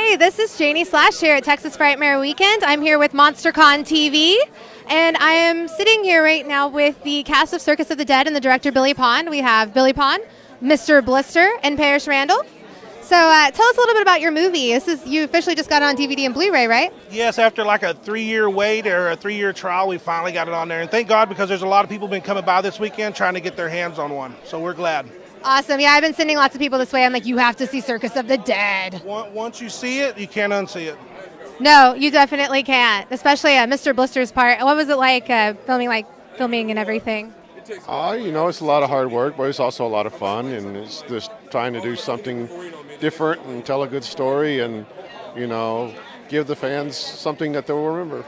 Hey, this is Janie Slash here at Texas Frightmare Weekend. I'm here with MonsterConTV, and I am sitting here right now with the cast of Circus of the Dead and the director Billy Pond. We have Billy Pond, Mr. Blister, and Parrish Randall. So tell us a little bit about your movie. You officially just got it on DVD and Blu-ray, right? Yes, after like a 3-year wait or a 3-year trial, we finally got it on there. And thank God, because there's a lot of people been coming by this weekend trying to get their hands on one. So we're glad. Awesome. Yeah, I've been sending lots of people this way. I'm like, you have to see Circus of the Dead. Once you see it, you can't unsee it. No, you definitely can't, especially Mr. Blister's part. What was it like filming and everything? It's a lot of hard work, but it's also a lot of fun, and it's just trying to do something different and tell a good story and, give the fans something that they'll remember.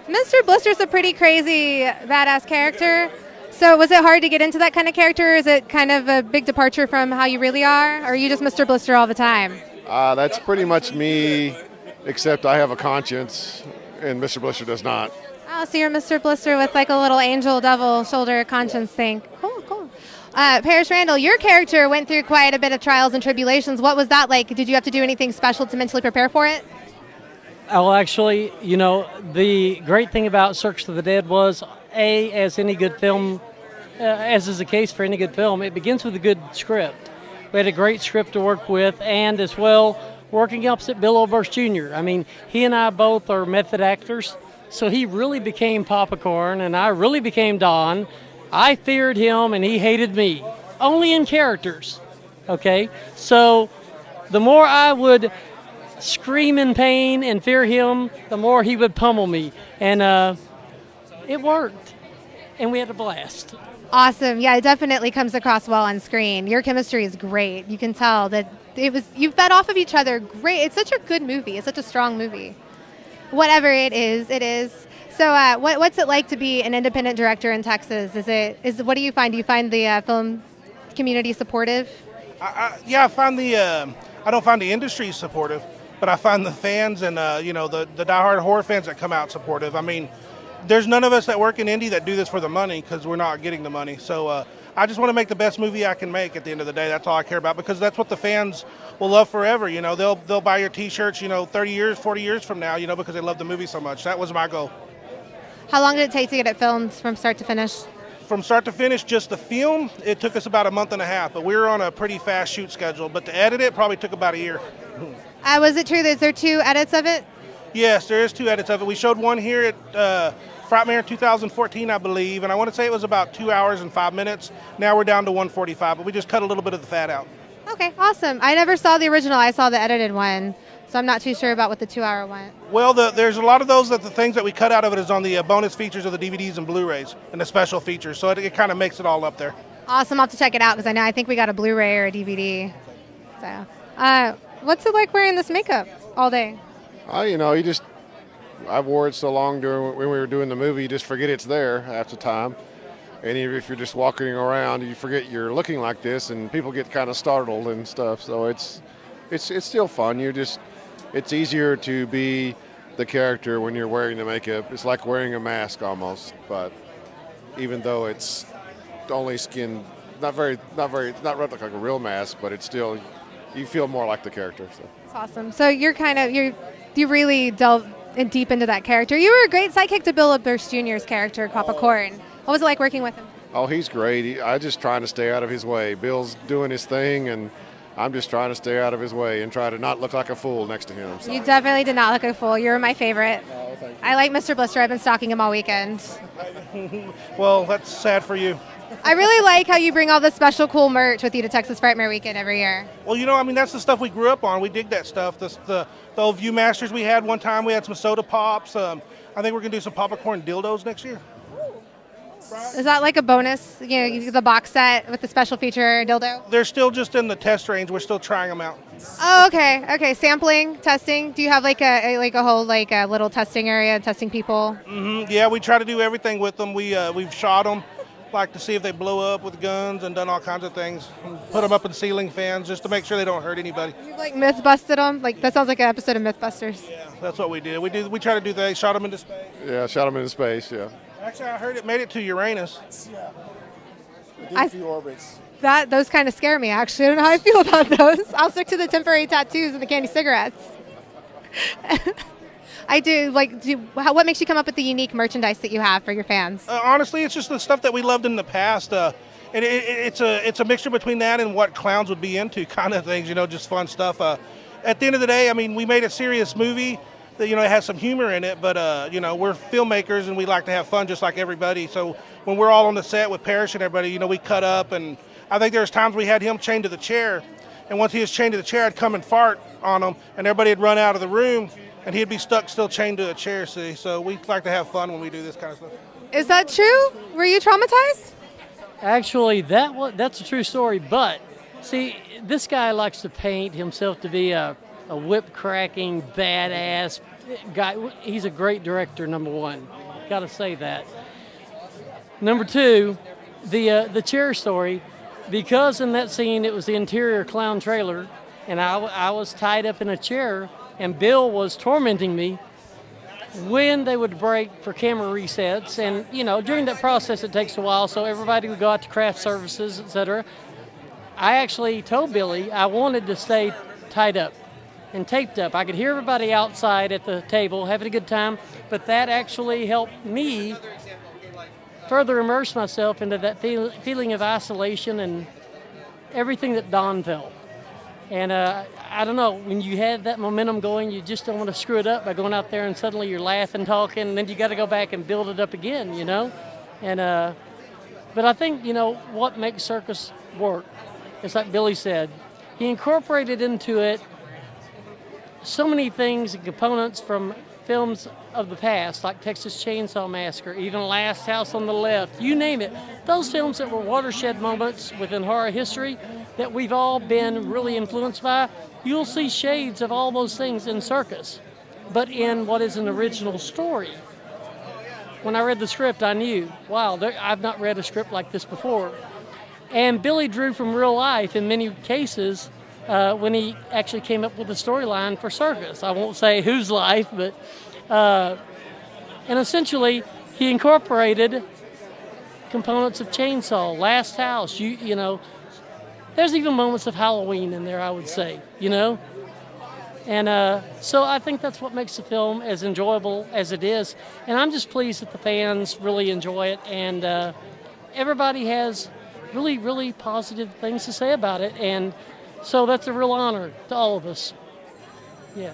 Mr. Blister's a pretty crazy, badass character. So was it hard to get into that kind of character? Is it kind of a big departure from how you really are? Or are you just Mr. Blister all the time? That's pretty much me, except I have a conscience, and Mr. Blister does not. Oh, so you're Mr. Blister with like a little angel devil shoulder conscience thing. Cool. Parrish Randall, your character went through quite a bit of trials and tribulations. What was that like? Did you have to do anything special to mentally prepare for it? Well, actually, the great thing about Circus of the Dead was, as any good film, as is the case for any good film, it begins with a good script. We had a great script to work with, and as well, working opposite Bill Oberst Jr. I mean, he and I both are method actors, so he really became Popcorn, and I really became Don. I feared him, and he hated me, only in characters, okay? So the more I would scream in pain and fear him, the more he would pummel me, and it worked, and we had a blast. Awesome. Yeah, it definitely comes across well on screen. Your chemistry is great. You can tell that you fed off of each other great. It's such a good movie. It's such a strong movie. Whatever it is, it is. So what's it like to be an independent director in Texas? What do you find? Do you find the film community supportive? I don't find the industry supportive, but I find the fans and the diehard horror fans that come out supportive. I mean, there's none of us that work in indie that do this for the money, because we're not getting the money. So I just want to make the best movie I can make at the end of the day. That's all I care about, because that's what the fans will love forever. They'll buy your T-shirts, 30 years, 40 years from now, because they love the movie so much. That was my goal. How long did it take to get it filmed from start to finish? From start to finish, just the film, it took us about a month and a half, but we were on a pretty fast shoot schedule. But to edit it probably took about a year. Was it true that there 2 edits of it? Yes, there is 2 edits of it. We showed one here at Frightmare 2014, I believe, and I want to say it was about 2 hours and 5 minutes. Now we're down to 1:45, but we just cut a little bit of the fat out. Okay, awesome. I never saw the original. I saw the edited one, so I'm not too sure about what the 2-hour one. Well, there's a lot of those, that the things that we cut out of it is on the bonus features of the DVDs and Blu-rays and the special features, so it kind of makes it all up there. Awesome. I'll have to check it out, because I think we got a Blu-ray or a DVD. So, what's it like wearing this makeup all day? I wore it so long when we were doing the movie, you just forget it's there half the time. And even if you're just walking around, you forget you're looking like this, and people get kind of startled and stuff. So it's still fun. It's easier to be the character when you're wearing the makeup. It's like wearing a mask almost, but even though it's only skin, not like a real mask, but it's still, you feel more like the character. So. That's awesome. So you really delve deep into that character. You were a great sidekick to Bill Oberst Jr.'s character, Popcorn. What was it like working with him? Oh, he's great. I'm just trying to stay out of his way. Bill's doing his thing, and I'm just trying to stay out of his way and try to not look like a fool next to him. So. You definitely did not look like a fool. You're my favorite. Oh, thank you. I like Mr. Blister. I've been stalking him all weekend. Well, that's sad for you. I really like how you bring all this special cool merch with you to Texas Frightmare Weekend every year. Well, that's the stuff we grew up on. We dig that stuff. The old Viewmasters we had one time. We had some soda pops. I think we're going to do some Popcorn dildos next year. Is that like a bonus, the box set with the special feature dildo? They're still just in the test range. We're still trying them out. Oh, okay. Okay, sampling, testing. Do you have like a whole little testing area, testing people? Mm-hmm. Yeah, we try to do everything with them. We've shot them, to see if they blow up with guns, and done all kinds of things. Put them up in ceiling fans just to make sure they don't hurt anybody. You myth busted them? That sounds like an episode of Mythbusters. Yeah, that's what we did. We try to do that. Shot them into space. Yeah, shot them into space. Yeah. Actually, I heard it made it to Uranus. Yeah. We did a few orbits. Those kind of scare me, actually. I don't know how I feel about those. I'll stick to the temporary tattoos and the candy cigarettes. I do. Like, what makes you come up with the unique merchandise that you have for your fans? Honestly, it's just the stuff that we loved in the past. It's a mixture between that and what clowns would be into, kind of things. Just fun stuff. At the end of the day, I mean, we made a serious movie that it has some humor in it, but we're filmmakers and we like to have fun just like everybody. So when we're all on the set with Parrish and everybody, we cut up, and I think there's times we had him chained to the chair, and once he was chained to the chair, I'd come and fart on him, and everybody would run out of the room, and he'd be stuck still chained to a chair. See, so we like to have fun when we do this kind of stuff. Is that true? Were you traumatized? Actually, that's a true story. But see, this guy likes to paint himself to be a whip-cracking, badass guy. He's a great director, number one. Got to say that. Number two, the chair story, because in that scene it was the interior clown trailer, and I was tied up in a chair, and Bill was tormenting me when they would break for camera resets. And, during that process it takes a while, so everybody would go out to craft services, etc. I actually told Billy I wanted to stay tied up and taped up. I could hear everybody outside at the table having a good time, but that actually helped me further immerse myself into that feeling of isolation and everything that Don felt. And I don't know, when you have that momentum going, you just don't want to screw it up by going out there and suddenly you're laughing, talking, and then you got to go back and build it up again, And but I think, what makes circus work, it's like Billy said, he incorporated into it so many things and components from films of the past, like Texas Chainsaw Massacre, even Last House on the Left, you name it. Those films that were watershed moments within horror history that we've all been really influenced by, you'll see shades of all those things in circus, but in what is an original story. When I read the script, I knew, wow, I've not read a script like this before. And Billy drew from real life in many cases when he actually came up with a storyline for circus. I won't say whose life, but and essentially he incorporated components of Chainsaw, Last House. There's even moments of Halloween in there, I would say. And so I think that's what makes the film as enjoyable as it is. And I'm just pleased that the fans really enjoy it, and everybody has really, really positive things to say about it. And so that's a real honor to all of us. Yeah.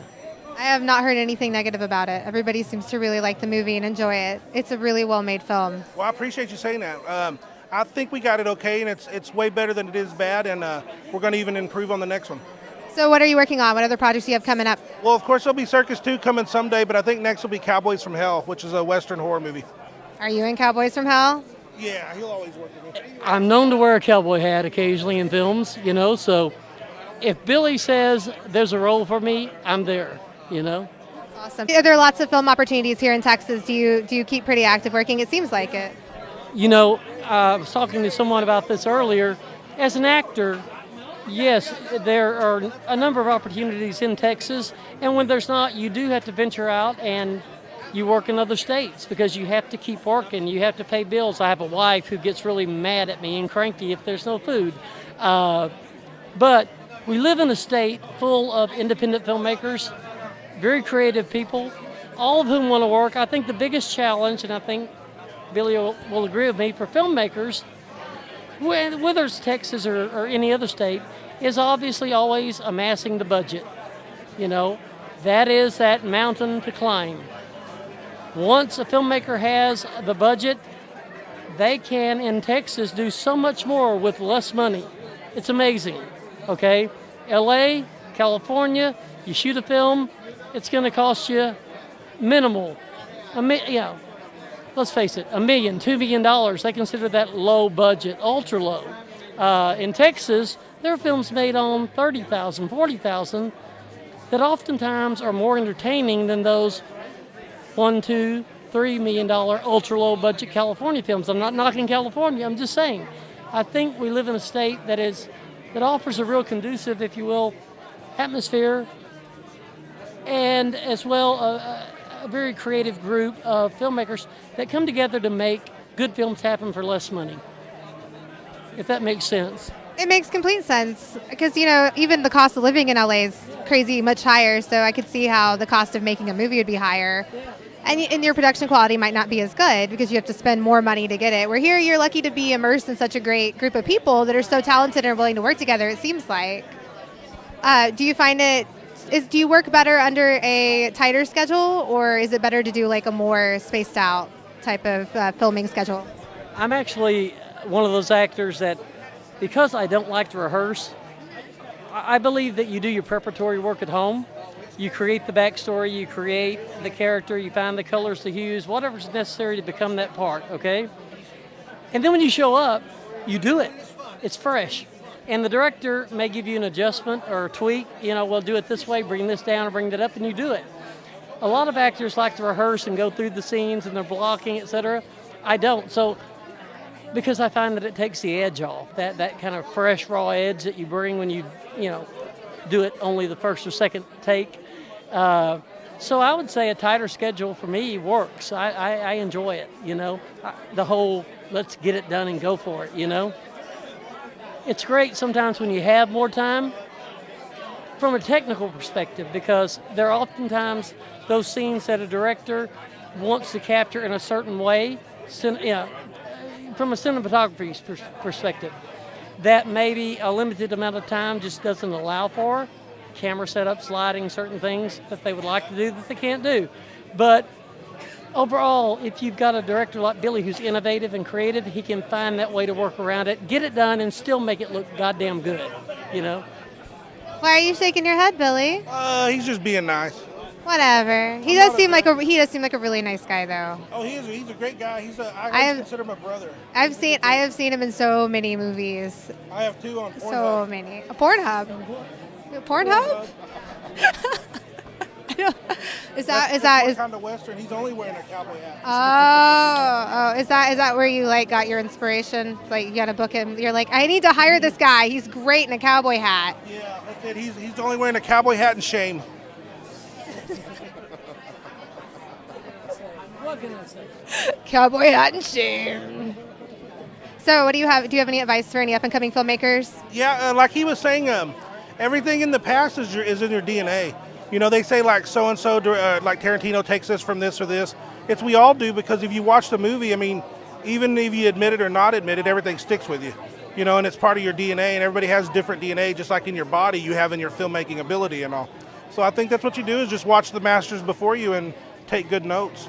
I have not heard anything negative about it. Everybody seems to really like the movie and enjoy it. It's a really well-made film. Well, I appreciate you saying that. I think we got it okay, and it's way better than it is bad, and we're going to even improve on the next one. So what are you working on? What other projects do you have coming up? Well, of course, there'll be Circus 2 coming someday, but I think next will be Cowboys from Hell, which is a Western horror movie. Are you in Cowboys from Hell? Yeah, he'll always work with me. I'm known to wear a cowboy hat occasionally in films, so if Billy says there's a role for me, I'm there, Awesome. Are there lots of film opportunities here in Texas? Do you keep pretty active working? It seems like it. I was talking to someone about this earlier. As an actor, yes, there are a number of opportunities in Texas, and when there's not, you do have to venture out and you work in other states because you have to keep working. You have to pay bills. I have a wife who gets really mad at me and cranky if there's no food. But we live in a state full of independent filmmakers, very creative people, all of whom want to work. I think the biggest challenge, and I think Billy will agree with me, for filmmakers, whether it's Texas or any other state, is obviously always amassing the budget. That is that mountain to climb. Once a filmmaker has the budget, they can, in Texas, do so much more with less money. It's amazing, okay? LA, California, you shoot a film, it's going to cost you minimal. Let's face it, $1 million, $2 million, they consider that low budget, ultra low. In Texas, there are films made on $30,000, $40,000 that oftentimes are more entertaining than those $1, $2, $3 million ultra low budget California films. I'm not knocking California, I'm just saying. I think we live in a state that offers a real conducive, if you will, atmosphere, and as well a very creative group of filmmakers that come together to make good films happen for less money, if that makes sense. It makes complete sense because, even the cost of living in LA is crazy much higher, so I could see how the cost of making a movie would be higher. And your production quality might not be as good because you have to spend more money to get it. Where here, you're lucky to be immersed in such a great group of people that are so talented and are willing to work together, it seems like. Do you find do you work better under a tighter schedule, or is it better to do like a more spaced out type of filming schedule? I'm actually one of those actors that, because I don't like to rehearse, I believe that you do your preparatory work at home. You create the backstory, you create the character, you find the colors, the hues, whatever's necessary to become that part, okay? And then when you show up, you do it. It's fresh. And the director may give you an adjustment or a tweak, we'll do it this way, bring this down or bring that up, and you do it. A lot of actors like to rehearse and go through the scenes and they're blocking, etc. I don't. So, because I find that it takes the edge off, that kind of fresh, raw edge that you bring when you do it only the first or second take. So I would say a tighter schedule for me works. I enjoy it, the whole let's get it done and go for it, It's great sometimes when you have more time from a technical perspective, because there are oftentimes those scenes that a director wants to capture in a certain way, from a cinematography perspective, that maybe a limited amount of time just doesn't allow for. Camera setup, sliding, certain things that they would like to do that they can't do. But overall, if you've got a director like Billy who's innovative and creative, he can find that way to work around it, get it done, and still make it look goddamn good, Why are you shaking your head, Billy? He's just being nice. Whatever. He does seem like a really nice guy, though. Oh, he is. He's a great guy. I consider him a brother. I have seen him in so many movies. I have 2 on Pornhub. So many. A Pornhub. Pornhub? Is that kind of Western? He's only wearing a cowboy hat. Oh, is that where you got your inspiration? Like you gotta book him. You're like, I need to hire this guy. He's great in a cowboy hat. Yeah, that's it. He's only wearing a cowboy hat and shame. What can I say? Cowboy hat and shame. So, what do you have? Do you have any advice for any up and coming filmmakers? Yeah, like he was saying, everything in the past is in your DNA. They say like so and so, like Tarantino takes this from this or this. We all do, because if you watch the movie, even if you admit it or not admit it, everything sticks with you. And it's part of your DNA, and everybody has different DNA, just like in your body, you have in your filmmaking ability and all. So I think that's what you do, is just watch the masters before you and take good notes.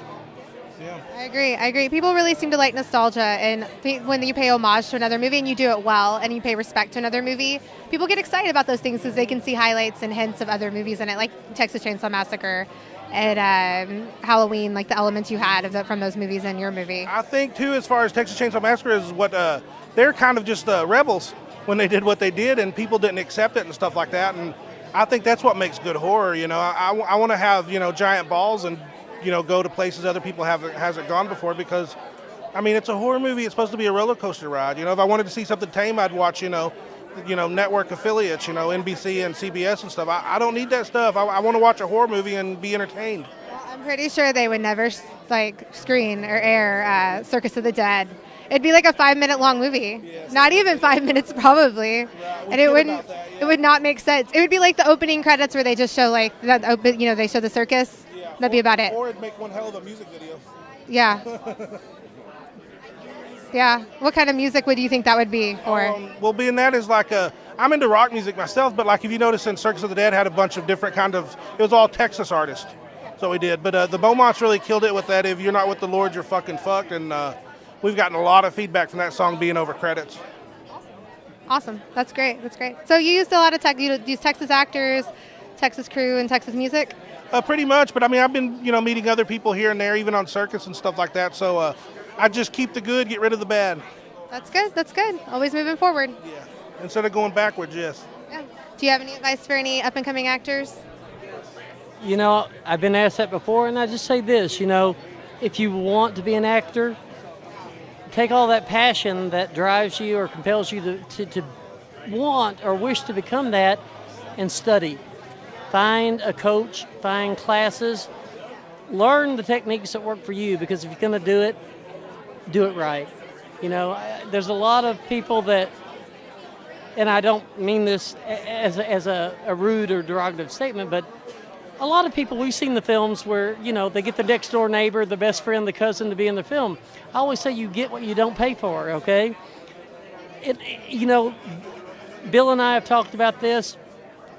Yeah. I agree. People really seem to like nostalgia, and when you pay homage to another movie and you do it well and you pay respect to another movie, people get excited about those things because they can see highlights and hints of other movies in it, like Texas Chainsaw Massacre and Halloween, like the elements you had from those movies in your movie. I think, too, as far as Texas Chainsaw Massacre, is what they're kind of just rebels when they did what they did, and people didn't accept it and stuff like that. And I think that's what makes good horror. I want to have giant balls and go to places other people hasn't gone before, because it's a horror movie. It's supposed to be a roller coaster ride. If I wanted to see something tame, I'd watch network affiliates, NBC and CBS and stuff. I don't need that stuff. I want to watch a horror movie and be entertained. Well, I'm pretty sure they would never screen or air Circus of the Dead. It'd be like a 5-minute long movie. Yes. Not even 5 minutes, probably. And it wouldn't. Yeah. It would not make sense. It would be like the opening credits where they just show they show the circus. Yeah. That'd be about it. Or it'd make one hell of a music video. Yeah. Yeah. What kind of music would you think that would be for? Well, being that is I'm into rock music myself, but if you notice, in Circus of the Dead had a bunch of different it was all Texas artists. So we did. But the Beaumonts really killed it with that. If you're not with the Lord, you're fucking fucked. And we've gotten a lot of feedback from that song being over credits. Awesome. That's great. So you used a lot of you use Texas actors, Texas crew, and Texas music? Pretty much, but I've been, meeting other people here and there, even on Circus and stuff like that. So I just keep the good, get rid of the bad. That's good. Always moving forward. Yeah. Instead of going backwards, yes. Yeah. Do you have any advice for any up and coming actors? I've been asked that before, and I just say this, if you want to be an actor, take all that passion that drives you or compels you to want or wish to become that, and study. Find a coach, find classes, learn the techniques that work for you, because if you're going to do it right. There's a lot of people that and I don't mean this as a rude or derogative statement, but a lot of people, we've seen the films where, they get the next door neighbor, the best friend, the cousin to be in the film. I always say you get what you don't pay for, okay? Bill and I have talked about this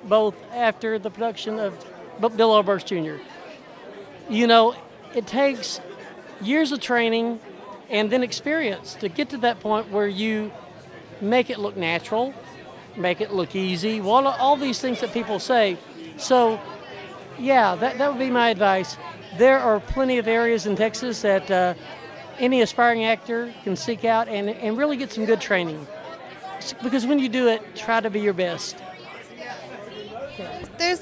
both after the production of Bill Oberst Jr. It takes years of training and then experience to get to that point where you make it look natural, make it look easy, all these things that people say. So, yeah, that would be my advice. There are plenty of areas in Texas that any aspiring actor can seek out and really get some good training. Because when you do it, try to be your best.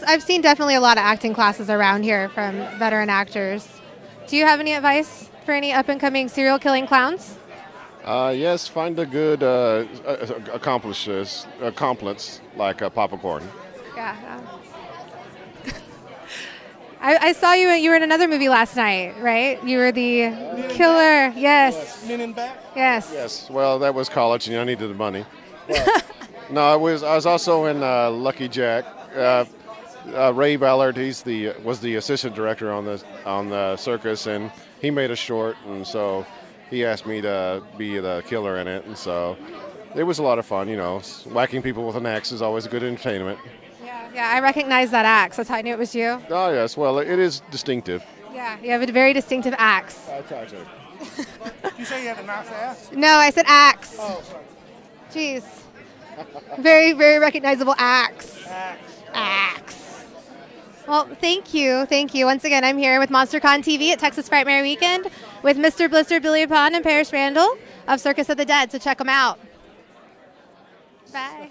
I've seen definitely a lot of acting classes around here from veteran actors. Do you have any advice for any up-and-coming serial killing clowns? Yes, find a good accomplice like Papa Corn. Yeah. I saw you were in another movie last night, right? You were the killer. Yes. Men in Black? Yes. Yes. Well, that was college, and I needed the money. No, I was also in Lucky Jack. Ray Ballard, was the assistant director on the circus, and he made a short, and so he asked me to be the killer in it, and so it was a lot of fun. Whacking people with an axe is always a good entertainment. Yeah, I recognize that axe. That's how I knew it was you. Oh yes, well it is distinctive. Yeah, you have a very distinctive axe. I try to. You say you had a nice ass? No, I said axe. Oh, sorry. Jeez. Very, very recognizable axe. Axe. Well, thank you. Once again, I'm here with MonsterConTV at Texas Frightmare Weekend with Mr. Blister, Billy Pond, and Parrish Randall of Circus of the Dead, so check them out. Bye.